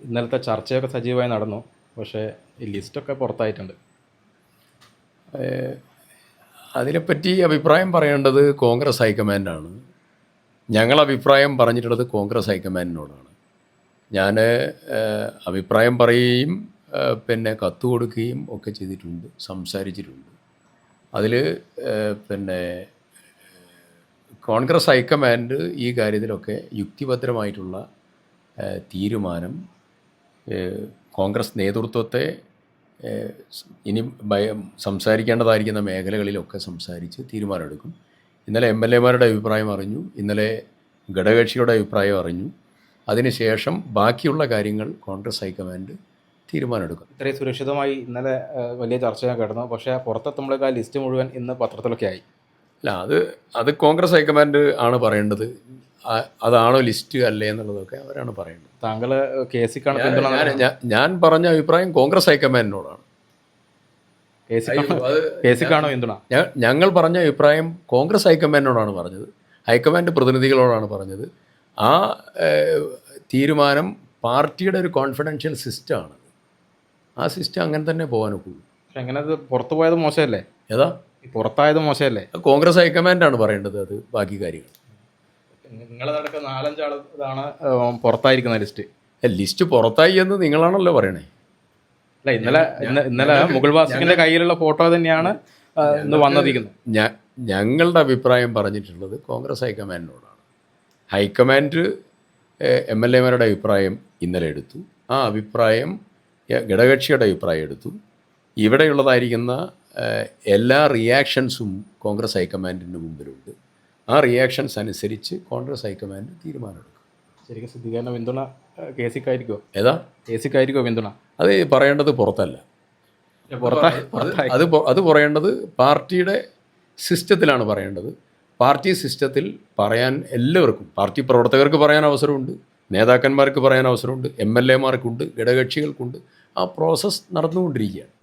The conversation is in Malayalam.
ഇന്നലത്തെ ചർച്ചയൊക്കെ സജീവമായി നടന്നു. പക്ഷേ ഈ ലിസ്റ്റൊക്കെ പുറത്തായിട്ടുണ്ട്. അതിനെപ്പറ്റി അഭിപ്രായം പറയേണ്ടത് കോൺഗ്രസ് ഹൈക്കമാൻഡാണ്. ഞങ്ങൾ അഭിപ്രായം പറഞ്ഞിട്ടുള്ളത് കോൺഗ്രസ് ഹൈക്കമാൻഡിനോടാണ്. ഞാൻ അഭിപ്രായം പറയുകയും പിന്നെ കത്ത് കൊടുക്കുകയും ഒക്കെ ചെയ്തിട്ടുണ്ട്, സംസാരിച്ചിട്ടുണ്ട്. അതിൽ പിന്നെ കോൺഗ്രസ് ഹൈക്കമാൻഡ് ഈ കാര്യത്തിലൊക്കെ യുക്തിഭദ്രമായിട്ടുള്ള തീരുമാനം കോൺഗ്രസ് നേതൃത്വത്തെ ഇനി സംസാരിക്കേണ്ടതായിരിക്കുന്ന മേഖലകളിലൊക്കെ സംസാരിച്ച് തീരുമാനമെടുക്കും. ഇന്നലെ MLA-മാരുടെ അഭിപ്രായം അറിഞ്ഞു, ഇന്നലെ ഘടകകക്ഷിയുടെ അഭിപ്രായം അറിഞ്ഞു. അതിനുശേഷം ബാക്കിയുള്ള കാര്യങ്ങൾ കോൺഗ്രസ് ഹൈക്കമാൻഡ് തീരുമാനമെടുക്കും. ഇത്രയും സുരക്ഷിതമായി ഇന്നലെ വലിയ ചർച്ച കിടന്നു. പക്ഷേ പുറത്തെത്തുമ്പോഴേക്ക് ആ ലിസ്റ്റ് മുഴുവൻ ഇന്ന് പത്രത്തിലൊക്കെ ആയി. അല്ല, അത് കോൺഗ്രസ് ഹൈക്കമാൻഡ് ആണ് പറയേണ്ടത്. അതാണോ ലിസ്റ്റ് അല്ലേ എന്നുള്ളതൊക്കെ അവരാണ് പറയേണ്ടത്. താങ്കൾ KCക്കാണ് പിന്തുണ? ഞാൻ പറഞ്ഞ അഭിപ്രായം കോൺഗ്രസ് ഹൈക്കമാൻഡിനോടാണ്. KCക്കാണോ പിന്തുണ? ഞങ്ങൾ പറഞ്ഞ അഭിപ്രായം കോൺഗ്രസ് ഹൈക്കമാൻഡിനോടാണ് പറഞ്ഞത്, ഹൈക്കമാൻഡ് പ്രതിനിധികളോടാണ് പറഞ്ഞത്. ആ തീരുമാനം പാർട്ടിയുടെ ഒരു കോൺഫിഡൻഷ്യൽ സിസ്റ്റമാണ്. ആ സിസ്റ്റം അങ്ങനെ തന്നെ പോകാനൊക്കുള്ളൂ. പക്ഷെ അങ്ങനെ അത് പുറത്തു പോയത് മോശമല്ലേ? ഏതാ പുറത്തായത് മോശമല്ലേ? കോൺഗ്രസ് ഹൈക്കമാൻഡാണ് പറയേണ്ടത് അത് ബാക്കി കാര്യങ്ങൾ. നിങ്ങളെ നടക്കുന്ന 4-5 ആൾ ഇതാണ് പുറത്തായിരിക്കുന്ന ലിസ്റ്റ് പുറത്തായി എന്ന് നിങ്ങളാണല്ലോ പറയണേ. അല്ല, ഇന്നലെ മുകുൾ വാസ്നിക്കിന്റെ കയ്യിലുള്ള ഫോട്ടോ തന്നെയാണ് ഇന്ന് വന്നിരിക്കുന്നത്. ഞങ്ങളുടെ അഭിപ്രായം പറഞ്ഞിട്ടുള്ളത് കോൺഗ്രസ് ഹൈക്കമാൻഡിനോടാണ്. ഹൈക്കമാൻഡ് MLA-മാരുടെ അഭിപ്രായം ഇന്നലെ എടുത്തു. ആ അഭിപ്രായം ഘടകകക്ഷിയുടെ അഭിപ്രായം എടുത്തു. ഇവിടെയുള്ളതായിരിക്കുന്ന എല്ലാ റിയാക്ഷൻസും കോൺഗ്രസ് ഹൈക്കമാൻഡിന് മുമ്പിലുണ്ട്. ആ റിയാക്ഷൻസ് അനുസരിച്ച് കോൺഗ്രസ് ഹൈക്കമാൻഡ് തീരുമാനമെടുക്കും. ശരിക്കും സിദ്ദിഖിന്റെ പിന്തുണ KCക്കായിരിക്കുമോ? ഏതാ KCക്കായിരിക്കുമോ പിന്തുണ? അത് പറയേണ്ടത് പുറത്തല്ല. അത് പറയേണ്ടത് പാർട്ടിയുടെ സിസ്റ്റത്തിലാണ് പറയേണ്ടത്. പാർട്ടി സിസ്റ്റത്തിൽ പറയാൻ എല്ലാവർക്കും, പാർട്ടി പ്രവർത്തകർക്ക് പറയാൻ അവസരമുണ്ട്, നേതാക്കന്മാർക്ക് പറയാൻ അവസരമുണ്ട്, MLA-മാർക്കുണ്ട്, ഘടകകക്ഷികൾക്കുണ്ട്. ആ പ്രോസസ്സ് നടന്നുകൊണ്ടിരിക്കുകയാണ്.